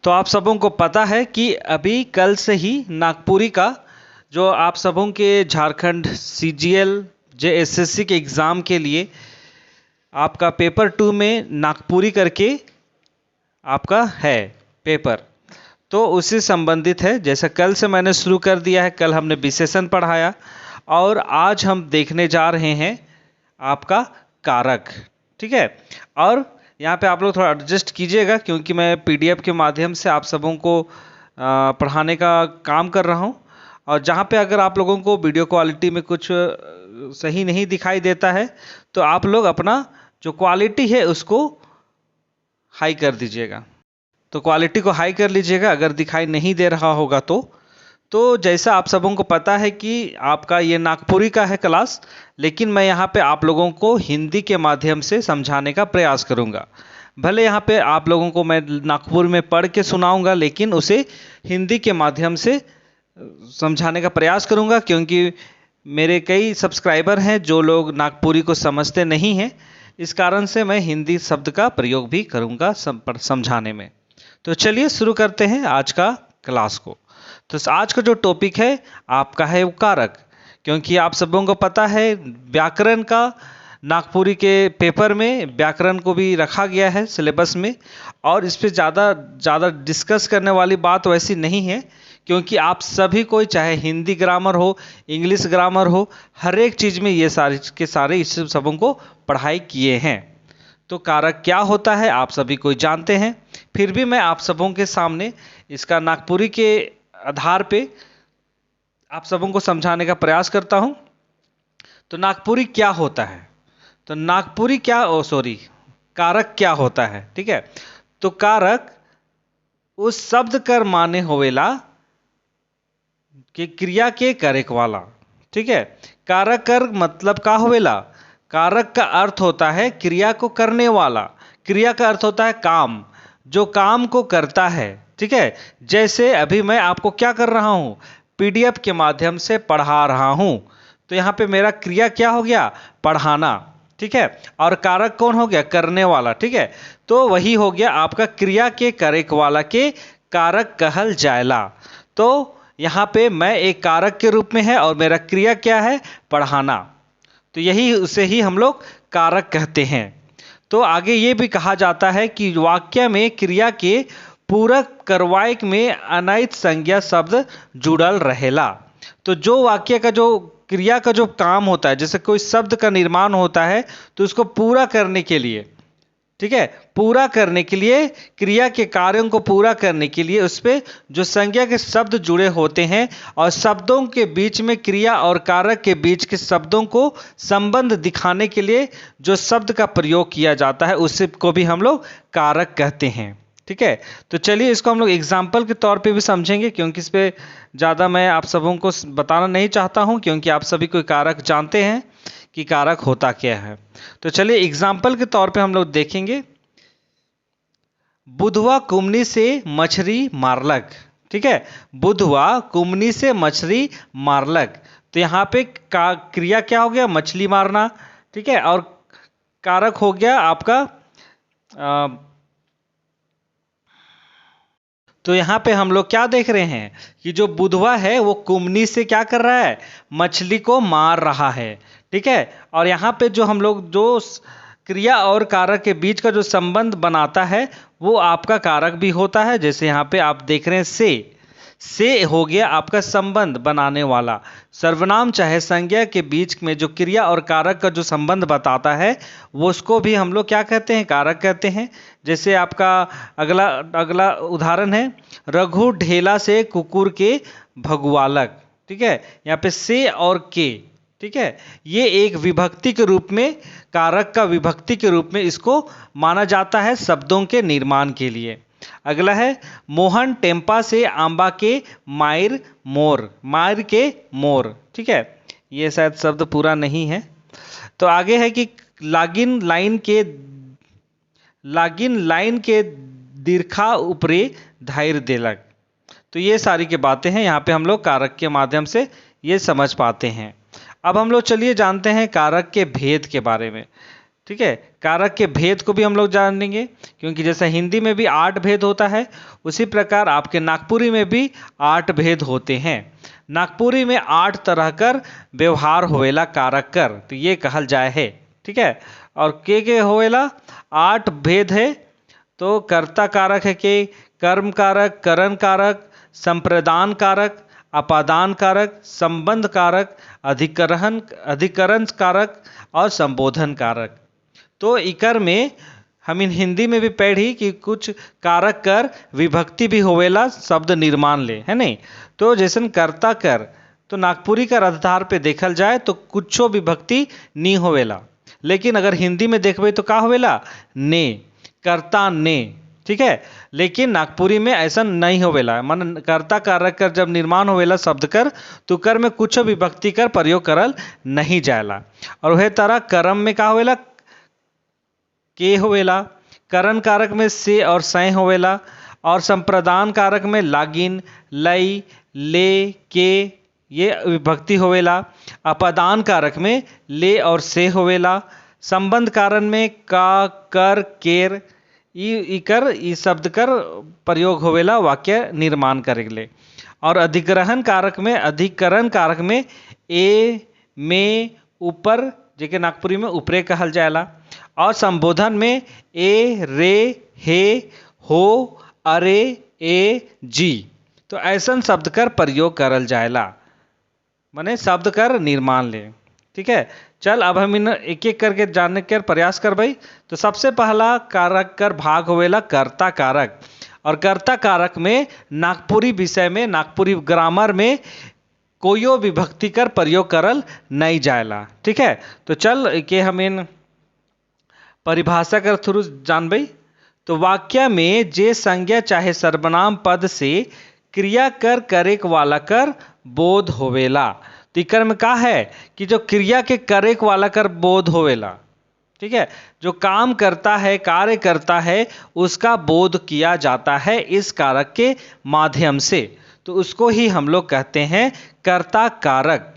तो आप सबों को पता है कि अभी कल से ही नागपुरी का जो आप सबों के झारखंड सीजीएल जेएसएससी के एग्ज़ाम के लिए आपका पेपर 2 में नागपुरी करके आपका है पेपर, तो उससे संबंधित है। जैसे कल से मैंने शुरू कर दिया है, कल हमने विशेषण पढ़ाया और आज हम देखने जा रहे हैं आपका कारक। ठीक है, और यहाँ पे आप लोग थोड़ा एडजस्ट कीजिएगा क्योंकि मैं पीडीएफ के माध्यम से आप सबों को पढ़ाने का काम कर रहा हूँ। और जहाँ पे अगर आप लोगों को वीडियो क्वालिटी में कुछ सही नहीं दिखाई देता है तो आप लोग अपना जो क्वालिटी है उसको हाई कर दीजिएगा। तो क्वालिटी को हाई कर लीजिएगा अगर दिखाई नहीं दे रहा होगा तो जैसा आप सबों को पता है कि आपका ये नागपुरी का है क्लास, लेकिन मैं यहाँ पे आप लोगों को हिंदी के माध्यम से समझाने का प्रयास करूँगा। भले यहाँ पे आप लोगों को मैं नागपुर में पढ़ के सुनाऊँगा, लेकिन उसे हिंदी के माध्यम से समझाने का प्रयास करूँगा क्योंकि मेरे कई सब्सक्राइबर हैं जो लोग नागपुरी को समझते नहीं हैं। इस कारण से मैं हिंदी शब्द का प्रयोग भी करूँगा समझाने में। तो चलिए शुरू करते हैं आज का क्लास को। तो आज का जो टॉपिक है आपका है वो कारक, क्योंकि आप सबों को पता है व्याकरण का नागपुरी के पेपर में व्याकरण को भी रखा गया है सिलेबस में, और इस पर ज़्यादा डिस्कस करने वाली बात वैसी नहीं है क्योंकि आप सभी को चाहे हिंदी ग्रामर हो, इंग्लिश ग्रामर हो, हर एक चीज़ में ये सारे इस सबों को पढ़ाई किए हैं। तो कारक क्या होता है आप सभी को जानते हैं, फिर भी मैं आप सबों के सामने इसका नागपुरी के आधार पे आप सबों को समझाने का प्रयास करता हूं। तो नागपुरी क्या होता है, तो नागपुरी कारक क्या होता है। ठीक है, तो कारक उस शब्द कर माने होवेला कि क्रिया के करेक वाला। ठीक है, कारक कर मतलब का होवेला, कारक का अर्थ होता है क्रिया को करने वाला। क्रिया का अर्थ होता है काम, जो काम को करता है। ठीक है, जैसे अभी मैं आपको क्या कर रहा हूं, पीडीएफ के माध्यम से पढ़ा रहा हूं, तो यहां पे मेरा क्रिया क्या हो गया, पढ़ाना। ठीक है, और कारक कौन हो गया, करने वाला। ठीक है, तो वही हो गया आपका क्रिया के करेक वाला के कारक कहल जायला। तो यहां पे मैं एक कारक के रूप में है और मेरा क्रिया क्या है, पढ़ाना। तो यही उसे ही हम लोग कारक कहते हैं। तो आगे ये भी कहा जाता है कि वाक्य में क्रिया के पूरक करवायक में अनैत संज्ञा शब्द जुड़ल रहेला। तो जो वाक्य का जो क्रिया का जो काम होता है, जैसे कोई शब्द का निर्माण होता है तो उसको पूरा करने के लिए, ठीक है, पूरा करने के लिए, क्रिया के कार्यों को पूरा करने के लिए उस पर जो संज्ञा के शब्द जुड़े होते हैं और शब्दों के बीच में क्रिया और कारक के बीच के शब्दों को संबंध दिखाने के लिए जो शब्द का प्रयोग किया जाता है उसी को भी हम लोग कारक कहते हैं। ठीक है, तो चलिए इसको हम लोग एग्जाम्पल के तौर पे भी समझेंगे क्योंकि इस पर ज़्यादा मैं आप सबों को बताना नहीं चाहता हूँ क्योंकि आप सभी कोई कारक जानते हैं कि कारक होता क्या है। तो चलिए एग्जाम्पल के तौर पे हम लोग देखेंगे, बुधवा कुमनी से मछली मारलक। ठीक है, बुधवा कुमनी से मछली मारलक, तो यहाँ पे क्रिया क्या हो गया, मछली मारना। ठीक है, और कारक हो गया आपका तो यहाँ पे हम लोग क्या देख रहे हैं कि जो बुधवा है वो कुमनी से क्या कर रहा है, मछली को मार रहा है। ठीक है, और यहाँ पे जो हम लोग जो क्रिया और कारक के बीच का जो संबंध बनाता है वो आपका कारक भी होता है। जैसे यहाँ पे आप देख रहे हैं से हो गया आपका संबंध बनाने वाला। सर्वनाम चाहे संज्ञा के बीच में जो क्रिया और कारक का जो संबंध बताता है वो उसको भी हम लोग क्या कहते हैं, कारक कहते हैं। जैसे आपका अगला उदाहरण है, रघु ढेला से कुकुर के भगवालक। ठीक है, यहाँ पे से और के, ठीक है, ये एक विभक्ति के रूप में, कारक का विभक्ति के रूप में इसको माना जाता है शब्दों के निर्माण के लिए। अगला है, मोहन टेम्पा से आंबा के मायर के मोर। ठीक है, ये शायद शब्द पूरा नहीं है। तो आगे है कि लागिन लाइन के दीर्घा ऊपरे धैर्य देलक। तो ये सारी की बातें हैं, यहाँ पे हम लोग कारक के माध्यम से ये समझ पाते हैं। अब हम लोग चलिए जानते हैं कारक के भेद के बारे में। ठीक है, कारक के भेद को भी हम लोग जानेंगे, क्योंकि जैसे हिंदी में भी 8 भेद होता है, उसी प्रकार आपके नागपुरी में भी 8 भेद होते हैं। नागपुरी में 8 तरह कर व्यवहार होवेला कारक कर, तो ये कहल जाए है। ठीक है, और के होवेला 8 भेद है। तो कर्ता कारक है के, कर्म कारक, करण कारक, संप्रदान कारक, अपादान कारक, संबंध कारक, अधिकरण कारक और संबोधन कारक। तो इकर में हम इन हिंदी में भी पढ़ी कि कुछ कारक कर विभक्ति भी होवेला शब्द निर्माण ले, है नहीं। तो जैसन कर्ता कर, तो नागपुरी कर आधार पे देखल जाए तो कुछो विभक्ति नहीं होवेला, लेकिन अगर हिंदी में देखबे तो का होवेला, ने, कर्ता ने। ठीक है, लेकिन नागपुरी में ऐसा नहीं होवेला, मन कर्ता कारक कर जब निर्माण होवेला शब्द कर, तो कर में कुछ विभक्ति कर प्रयोग करल नहीं जाएला। और वह तरह कर्म में का होवेला, के होवेला, करण कारक में से और सै होवेला, और संप्रदान कारक में लागिन, लई, ले, के ये विभक्ति होवेला। अपादान कारक में ले और से होवेला। संबंध कारण में का, कर, केर ई शब्द कर प्रयोग होवेला वाक्य निर्माण करेले। और अधिग्रहण कारक में, अधिकरण कारक में ए, में, ऊपर, जेके नागपुरी में ऊपरे कहल जाएला। और संबोधन में ए, रे, हे, हो, अरे, ए, जी। तो ऐसा शब्द कर प्रयोग करल जाएला, माने शब्द कर निर्माण ले। ठीक है, चल अब हम इन एक एक करके जानने के प्रयास कर भाई। तो सबसे पहला कारक कर भाग होवेला कर्ता कारक। और कर्ता कारक में नागपुरी विषय में, नागपुरी ग्रामर में कोई विभक्ति कर प्रयोग करल नहीं जाएला। ठीक है, तो चल के हम इन परिभाषा कर थ्रू जानबे। तो वाक्य में जे संज्ञा चाहे सर्वनाम पद से क्रिया कर करेक वाला कर बोध होवेला। तो इकर में का है कि जो क्रिया के करेक वाला कर बोध होवेला, ठीक है, जो काम करता है, कार्य करता है, उसका बोध किया जाता है इस कारक के माध्यम से, तो उसको ही हम लोग कहते हैं कर्ता कारक।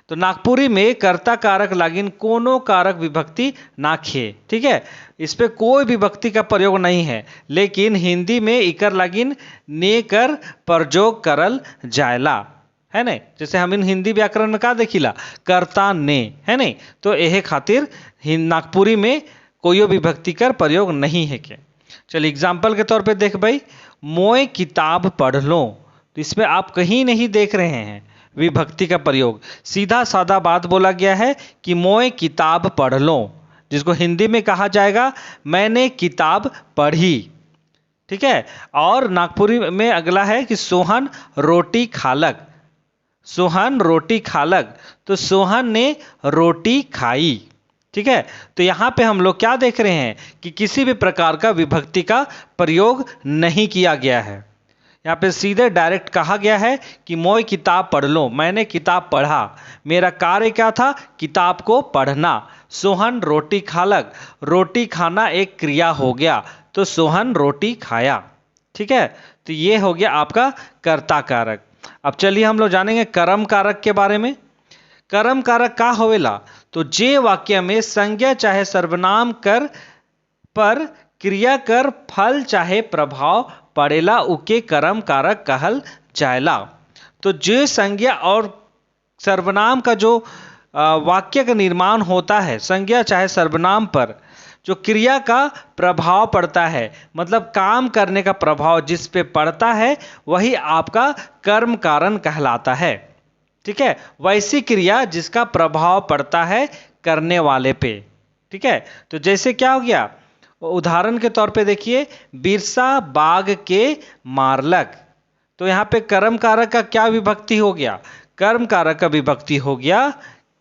तो नागपुरी में कर्ता कारक लागिन कोनो कारक विभक्ति ना खे। ठीक है, इस पे कोई विभक्ति का प्रयोग नहीं है, लेकिन हिंदी में इकर लागिन ने कर प्रयोग करल जायला, है नहीं। जैसे हम इन हिंदी व्याकरण में का देखिला, कर्ता ने, है नहीं। तो यह खातिर नागपुरी में कोई विभक्ति कर प्रयोग नहीं है के। चलिए एग्जाम्पल के तौर पे देख भाई, मोए किताब पढ़ लो। तो इसमें आप कहीं नहीं देख रहे हैं विभक्ति का प्रयोग, सीधा साधा बात बोला गया है कि मोए किताब पढ़ लो, जिसको हिंदी में कहा जाएगा मैंने किताब पढ़ी। ठीक है, और नागपुरी में अगला है कि सोहन रोटी खालक। सोहन रोटी खालक, तो सोहन ने रोटी खाई। ठीक है, तो यहाँ पे हम लोग क्या देख रहे हैं कि किसी भी प्रकार का विभक्ति का प्रयोग नहीं किया गया है। यहाँ पे सीधे डायरेक्ट कहा गया है कि मोए किताब पढ़ लो, मैंने किताब पढ़ा, मेरा कार्य क्या था, किताब को पढ़ना। सोहन रोटी खालक, रोटी खाना एक क्रिया हो गया, तो सोहन रोटी खाया। ठीक है, तो ये हो गया आपका कर्ता कारक। अब चलिए हम लोग जानेंगे कर्म कारक के बारे में। कर्म कारक का होवेला, तो जे वाक्य में संज्ञा चाहे सर्वनाम कर पर क्रिया कर फल चाहे प्रभाव पड़ेला, उके कर्म कारक कहल जाएला। तो जे संज्ञा और सर्वनाम का जो वाक्य का निर्माण होता है, संज्ञा चाहे सर्वनाम पर जो क्रिया का प्रभाव पड़ता है, मतलब काम करने का प्रभाव जिस पे पड़ता है, वही आपका कर्म कारण कहलाता है। ठीक है, वैसी क्रिया जिसका प्रभाव पड़ता है करने वाले पे। ठीक है, तो जैसे क्या हो गया, उदाहरण के तौर पे देखिए, बिरसा बाघ के मारलक। तो यहाँ पे कर्म कारक का क्या विभक्ति हो गया, कर्म कारक का विभक्ति हो गया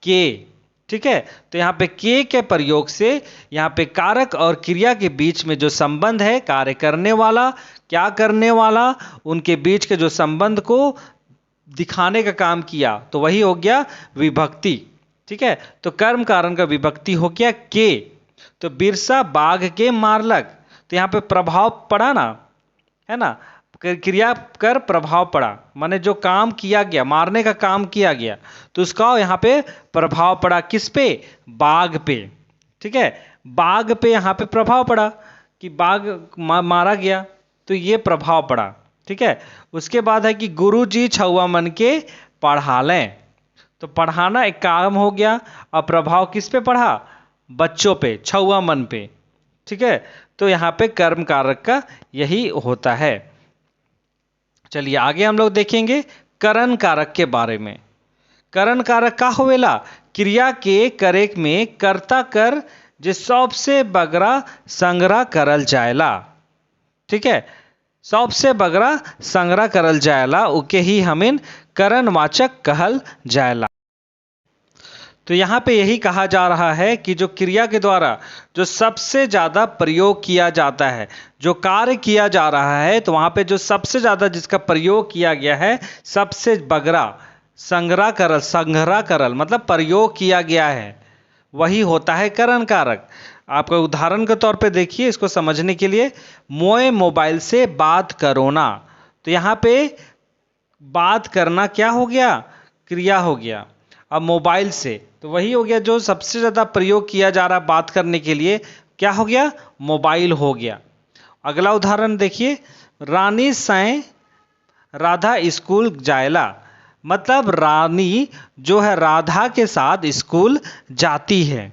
के। ठीक है, तो यहाँ पे के प्रयोग से यहाँ पे कारक और क्रिया के बीच में जो संबंध है, कार्य करने वाला क्या करने वाला, उनके बीच के जो संबंध को दिखाने का काम किया, तो वही हो गया विभक्ति। ठीक है, तो कर्म कारण का विभक्ति हो गया के। तो बिरसा बाघ के मारलक, तो यहाँ पे प्रभाव पड़ा ना, है ना, क्रिया कर प्रभाव पड़ा, माने जो काम किया गया, मारने का काम किया गया, तो उसका यहाँ पे प्रभाव पड़ा किस पे, बाघ पे। ठीक है। बाघ पे यहाँ पे प्रभाव पड़ा कि बाघ मारा गया, तो ये प्रभाव पड़ा। ठीक है। उसके बाद है कि गुरुजी छुआ मन के पढ़ा लें, तो पढ़ाना एक काम हो गया, और प्रभाव किस पे पड़ा? बच्चों पे, छुआ मन पे। ठीक है। तो यहाँ पे कर्म कारक का यही होता है। चलिए आगे हम लोग देखेंगे करण कारक के बारे में। करण कारक का होवेला? क्रिया के करे में कर्ता कर जे सबसे बगरा संग्रह करल जाएला। ठीक है। सबसे बगरा संग्रह करल जाएला उके ही हमें करणवाचक कहल जाएला। तो यहाँ पे यही कहा जा रहा है कि जो क्रिया के द्वारा जो सबसे ज़्यादा प्रयोग किया जाता है, जो कार्य किया जा रहा है, तो वहाँ पे जो सबसे ज़्यादा जिसका प्रयोग किया गया है, सबसे बगरा संग्रह करल मतलब प्रयोग किया गया है, वही होता है करण कारक। आपका उदाहरण के तौर पे देखिए इसको समझने के लिए, मोए मोबाइल से बात करो ना। तो यहाँ पे बात करना क्या हो गया? क्रिया हो गया। अब मोबाइल से तो वही हो गया जो सबसे ज़्यादा प्रयोग किया जा रहा बात करने के लिए, क्या हो गया? मोबाइल हो गया। अगला उदाहरण देखिए, रानी सैं राधा स्कूल जाएला। मतलब रानी जो है राधा के साथ स्कूल जाती है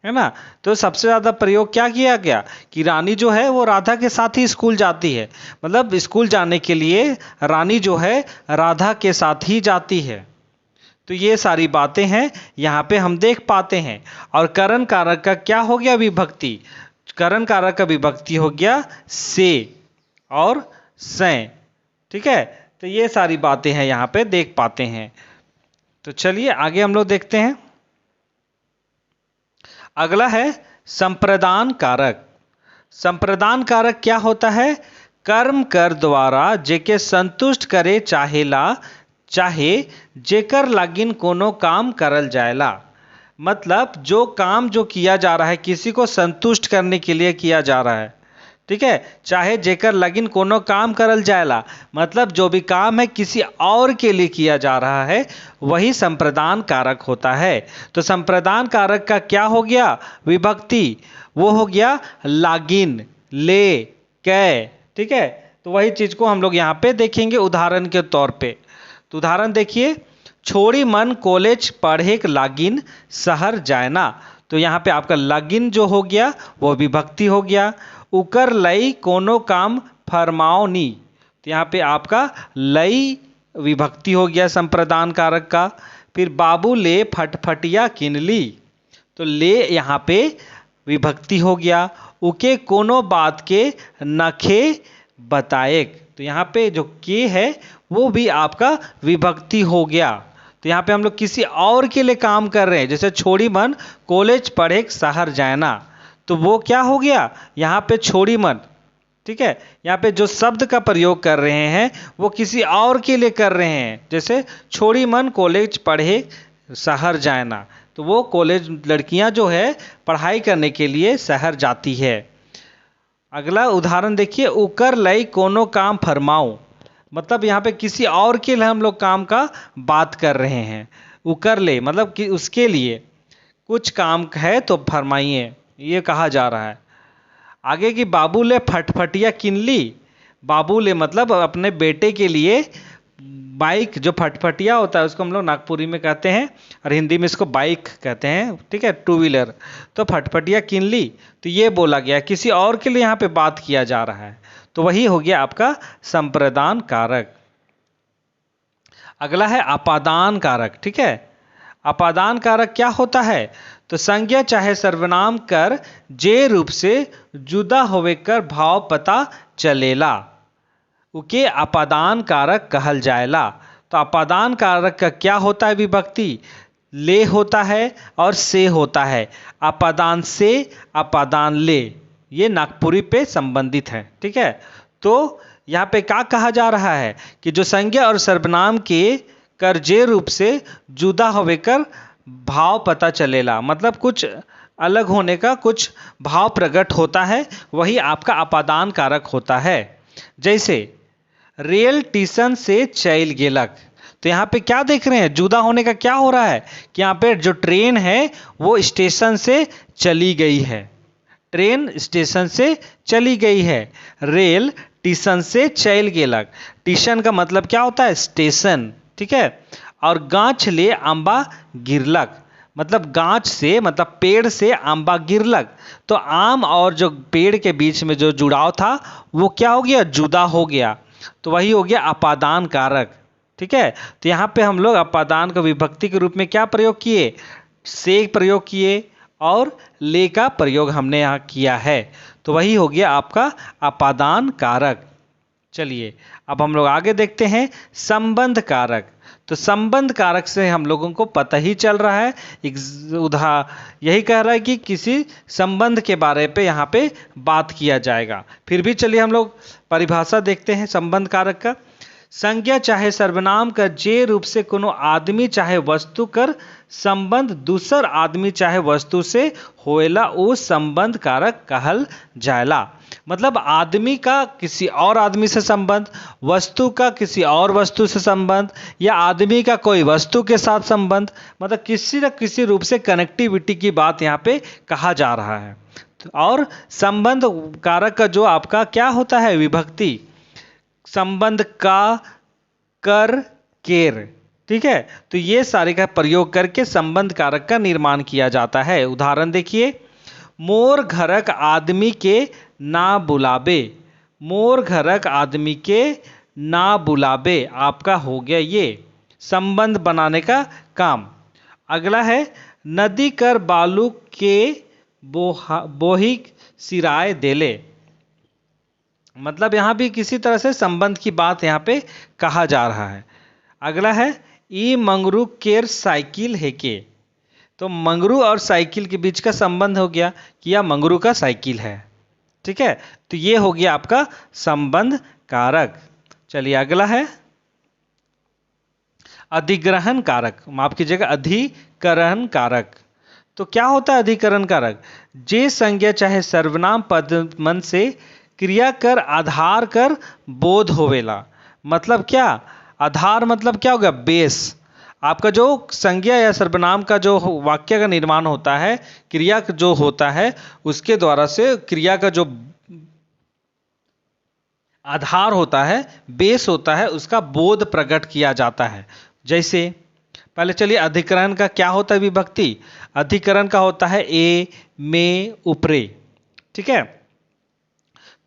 ना। तो सबसे ज़्यादा प्रयोग क्या किया गया कि रानी जो है वो राधा के साथ ही स्कूल जाती है, मतलब स्कूल जाने के लिए रानी जो है राधा के साथ ही जाती है। तो ये सारी बातें हैं यहाँ पे हम देख पाते हैं। और करण कारक का क्या हो गया? विभक्ति। करण कारक का विभक्ति हो गया से और सैं। ठीक है। तो ये सारी बातें हैं यहाँ पे देख पाते हैं। तो चलिए आगे हम लोग देखते हैं। अगला है संप्रदान कारक। संप्रदान कारक क्या होता है? कर्म कर द्वारा जेके संतुष्ट करे चाहेला, चाहे जेकर लागिन कोनो काम करल जाएला। मतलब जो काम जो किया जा रहा है किसी को संतुष्ट करने के लिए किया जा रहा है। ठीक है। चाहे जेकर लगिन कोनो काम करल जाएला, मतलब जो भी काम है किसी और के लिए किया जा रहा है, वही संप्रदान कारक होता है। तो संप्रदान कारक का क्या हो गया? विभक्ति। वो हो गया लागिन, ले, कै। ठीक है। तो वही चीज को हम लोग यहाँ पे देखेंगे उदाहरण के तौर पे। तो उदाहरण देखिए, छोड़ी मन कॉलेज पढ़े लागिन शहर जायना। तो यहाँ पे आपका लागिन जो हो गया वो विभक्ति हो गया। उकर लई कोनो काम फरमाओ नी। तो यहाँ पे आपका लई विभक्ति हो गया संप्रदान कारक का। फिर बाबू ले फटफटिया किनली। तो ले यहाँ पे विभक्ति हो गया। उके कोनो बात के नखे बताएक। तो यहाँ पे जो के है वो भी आपका विभक्ति हो गया। तो यहाँ पे हम लोग किसी और के लिए काम कर रहे हैं, जैसे छोड़ी मन कॉलेज पढ़े शहर जाना। तो वो क्या हो गया? यहाँ पे छोड़ी मन। ठीक है। यहाँ पे जो शब्द का प्रयोग कर रहे हैं वो किसी और के लिए कर रहे हैं, जैसे छोड़ी मन कॉलेज पढ़े शहर जाना। तो वो कॉलेज लड़कियां जो है पढ़ाई करने के लिए शहर जाती है। अगला उदाहरण देखिए, उकर लई कोनो काम फरमाऊं। मतलब यहाँ पे किसी और के लिए हम लोग काम का बात कर रहे हैं। उकर ले मतलब कि उसके लिए कुछ काम है तो फरमाइए, ये कहा जा रहा है। आगे की बाबू ले फटफटिया किनली। बाबू ले मतलब अपने बेटे के लिए बाइक, जो फटफटिया होता है उसको हम लोग नागपुरी में कहते हैं और हिंदी में इसको बाइक कहते हैं। ठीक है, टू व्हीलर। तो फटफटिया किनली, तो ये बोला गया, किसी और के लिए यहाँ पे बात किया जा रहा है। तो वही हो गया आपका संप्रदान कारक। अगला है अपादान कारक। ठीक है। अपादान कारक क्या होता है? तो संज्ञा चाहे सर्वनाम कर जे रूप से जुदा होवे कर भाव पता चलेला, उके अपादान कारक कहल जाएला। तो अपादान कारक का क्या होता है? विभक्ति। ले होता है और से होता है। अपादान से, अपादान ले, ये नागपुरी पे संबंधित है। ठीक है। तो यहाँ पे क्या कहा जा रहा है कि जो संज्ञा और सर्वनाम के कर्जे रूप से जुदा होवे कर भाव पता चलेला, मतलब कुछ अलग होने का कुछ भाव प्रकट होता है, वही आपका अपादान कारक होता है। जैसे रेल स्टेशन से चल गेलक। तो यहाँ पे क्या देख रहे हैं, जुदा होने का क्या हो रहा है कि यहाँ पे जो ट्रेन है वो स्टेशन से चली गई है, ट्रेन स्टेशन से चली गई है, रेल टीशन से चल गेलक। टीशन का मतलब क्या होता है, स्टेशन, ठीक है। और गाछ ले आंबा गिरलक, मतलब गाछ से मतलब पेड़ से आंबा गिरलक। तो आम और जो पेड़ के बीच में जो जुड़ाव था वो क्या हो गया, जुदा हो गया। तो वही हो गया अपादान कारक, ठीक है। तो यहाँ पे हम लोग अपादान का विभक्ति के रूप में क्या प्रयोग किए, से प्रयोग किए और ले का प्रयोग हमने यहाँ किया है। तो वही हो गया आपका अपादान कारक। चलिए अब हम लोग आगे देखते हैं संबंध कारक। तो संबंध कारक से हम लोगों को पता ही चल रहा है, यही कह रहा है कि किसी संबंध के बारे पे यहाँ पे बात किया जाएगा। फिर भी चलिए हम लोग परिभाषा देखते हैं संबंध कारक का। संज्ञा चाहे सर्वनाम कर जे रूप से कोनो आदमी चाहे वस्तु कर संबंध दूसर आदमी चाहे वस्तु से होएला वो संबंध कारक कहल जाएला। मतलब आदमी का किसी और आदमी से संबंध, वस्तु का किसी और वस्तु से संबंध, या आदमी का कोई वस्तु के साथ संबंध, मतलब किसी न किसी रूप से कनेक्टिविटी की बात यहाँ पे कहा जा रहा है। और संबंध कारक का जो आपका क्या होता है, विभक्ति, संबंध का, कर, केर, ठीक है। तो ये सारे का प्रयोग करके संबंध कारक का निर्माण किया जाता है। उदाहरण देखिए, मोर घरक आदमी के ना बुलाबे, मोर घरक आदमी के ना बुलाबे आपका हो गया ये संबंध बनाने का काम। अगला है नदी कर बालू के बोही सिराय देले, मतलब यहाँ भी किसी तरह से संबंध की बात यहाँ पे कहा जा रहा है। अगला है ई मंगरू केर साइकिल है के, तो मंगरू और साइकिल के बीच का संबंध हो गया कि यह मंगरू का साइकिल है, ठीक है। तो ये हो गया आपका संबंध कारक। चलिए अगला है अधिग्रहण कारक, माफ कीजिएगा अधिकरण कारक। तो क्या होता है अधिकरण कारक, जे संज्ञा चाहे सर्वनाम पद मन से क्रिया कर आधार कर बोध होवेला। मतलब क्या, आधार मतलब क्या होगा, बेस। आपका जो संज्ञा या सर्वनाम का जो वाक्य का निर्माण होता है, क्रिया जो होता है उसके द्वारा से क्रिया का जो आधार होता है, बेस होता है, उसका बोध प्रकट किया जाता है। जैसे पहले चलिए अधिकरण का क्या होता है, विभक्ति। अधिकरण का होता है ए, में, ऊपरे, ठीक है।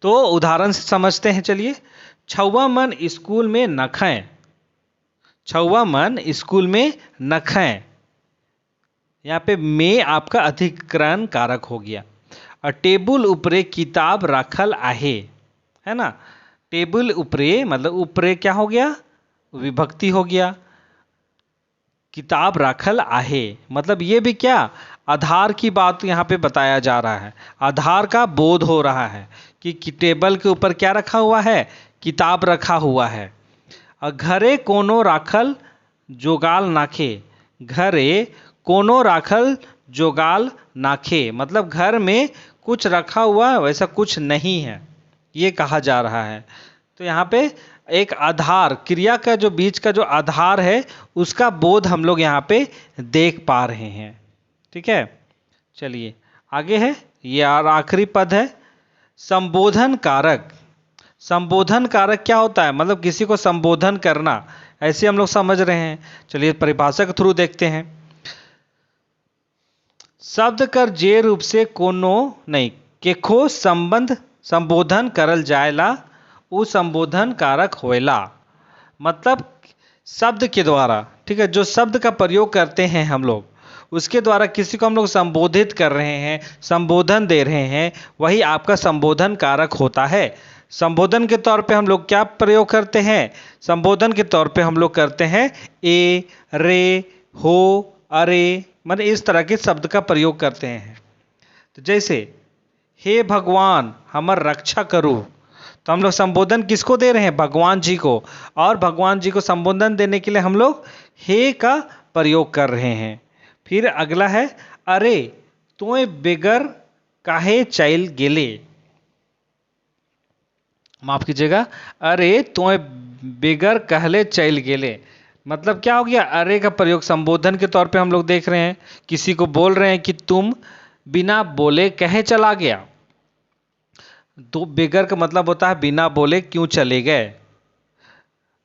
तो उदाहरण से समझते हैं, चलिए। छौवा मन स्कूल में न खाएं, छौवा मन स्कूल में न खाएं, यहाँ पे में आपका अधिकरण कारक हो गया। और टेबुल ऊपरे किताब रखल आहे, है ना। टेबुल ऊपरे मतलब ऊपरे क्या हो गया, विभक्ति हो गया। किताब रखल आहे मतलब ये भी क्या, आधार की बात यहाँ पे बताया जा रहा है। आधार का बोध हो रहा है कि टेबल के ऊपर क्या रखा हुआ है, किताब रखा हुआ है। और घरे कोनो राखल जोगाल नाखे, घरे कोनो राखल जोगाल नाखे मतलब घर में कुछ रखा हुआ वैसा कुछ नहीं है, ये कहा जा रहा है। तो यहाँ पे एक आधार, क्रिया का जो बीच का जो आधार है उसका बोध हम लोग यहाँ पे देख पा रहे हैं, ठीक है। चलिए आगे है, ये आखिरी पद है संबोधन कारक। संबोधन कारक क्या होता है, मतलब किसी को संबोधन करना, ऐसे हम लोग समझ रहे हैं। चलिए परिभाषा के थ्रू देखते हैं। शब्द कर जे रूप से कोनो नहीं केखो संबंध संबोधन करल जाएला उ संबोधन कारक होएला। मतलब शब्द के द्वारा, ठीक है, जो शब्द का प्रयोग करते हैं हम लोग, उसके द्वारा किसी को हम लोग संबोधित कर रहे हैं, संबोधन दे रहे हैं, वही आपका संबोधन कारक होता है। संबोधन के तौर पे हम लोग क्या प्रयोग करते हैं, संबोधन के तौर पे हम लोग करते हैं ए, रे, हो, अरे, मतलब इस तरह के शब्द का प्रयोग करते हैं। तो जैसे हे भगवान हमर रक्षा करो, तो हम लोग संबोधन किसको दे रहे हैं, भगवान जी को। और भगवान जी को संबोधन देने के लिए हम लोग हे का प्रयोग कर रहे हैं। फिर अगला है अरे तोय बेगर काहे चल गेले, माफ कीजिएगा, अरे तोय बेगर कहले चल गेले। मतलब क्या हो गया, अरे का प्रयोग संबोधन के तौर पे हम लोग देख रहे हैं, किसी को बोल रहे हैं कि तुम बिना बोले कहे चला गया। तो बेगर का मतलब होता है बिना बोले क्यों चले गए,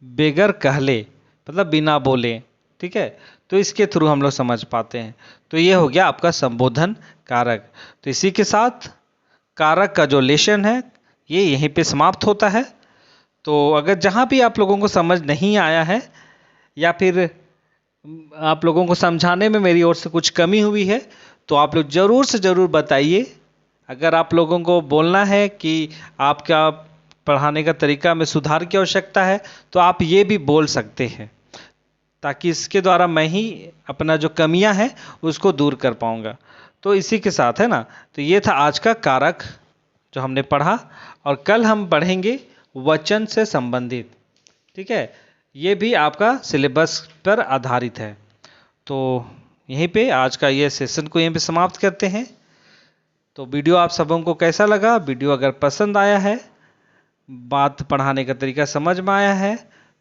बेगर कहले मतलब बिना बोले। ठीक है, तो इसके थ्रू हम लोग समझ पाते हैं। तो ये हो गया आपका संबोधन कारक। तो इसी के साथ कारक का जो लेशन है ये यहीं पे समाप्त होता है। तो अगर जहाँ भी आप लोगों को समझ नहीं आया है या फिर आप लोगों को समझाने में मेरी ओर से कुछ कमी हुई है तो आप लोग ज़रूर से ज़रूर बताइए। अगर आप लोगों को बोलना है कि आपका पढ़ाने का तरीका में सुधार की आवश्यकता है तो आप ये भी बोल सकते हैं, ताकि इसके द्वारा मैं ही अपना जो कमियां हैं उसको दूर कर पाऊंगा। तो इसी के साथ है ना, तो ये था आज का कारक जो हमने पढ़ा, और कल हम पढ़ेंगे वचन से संबंधित। ठीक है, ये भी आपका सिलेबस पर आधारित है। तो यहीं पे आज का ये सेशन को यहीं पे समाप्त करते हैं। तो वीडियो आप सबों को कैसा लगा? वीडियो अगर पसंद आया है, बात पढ़ाने का तरीका समझ में आया है,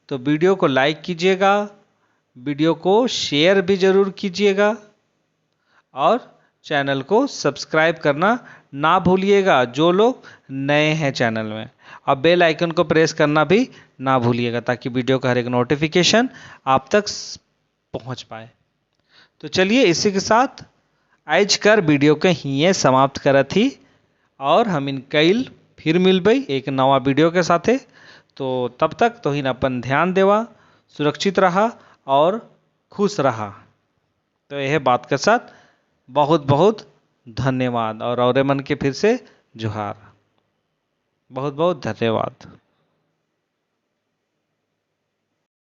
तो वीडियो को लाइक कीजिएगा, वीडियो को शेयर भी ज़रूर कीजिएगा, और चैनल को सब्सक्राइब करना ना भूलिएगा जो लोग नए हैं चैनल में, और बेल आइकन को प्रेस करना भी ना भूलिएगा, ताकि वीडियो का हर एक नोटिफिकेशन आप तक पहुंच पाए। तो चलिए इसी के साथ आज कर वीडियो के हिये समाप्त करत ही, और हम इन कईल फिर मिलबई एक नवा वीडियो के साथे। तो तब तक तो हिन अपन ध्यान देवा, सुरक्षित रहा और खुश रहा। तो यह बात के साथ बहुत बहुत धन्यवाद, और औरे मन के फिर से जोहार। बहुत बहुत धन्यवाद।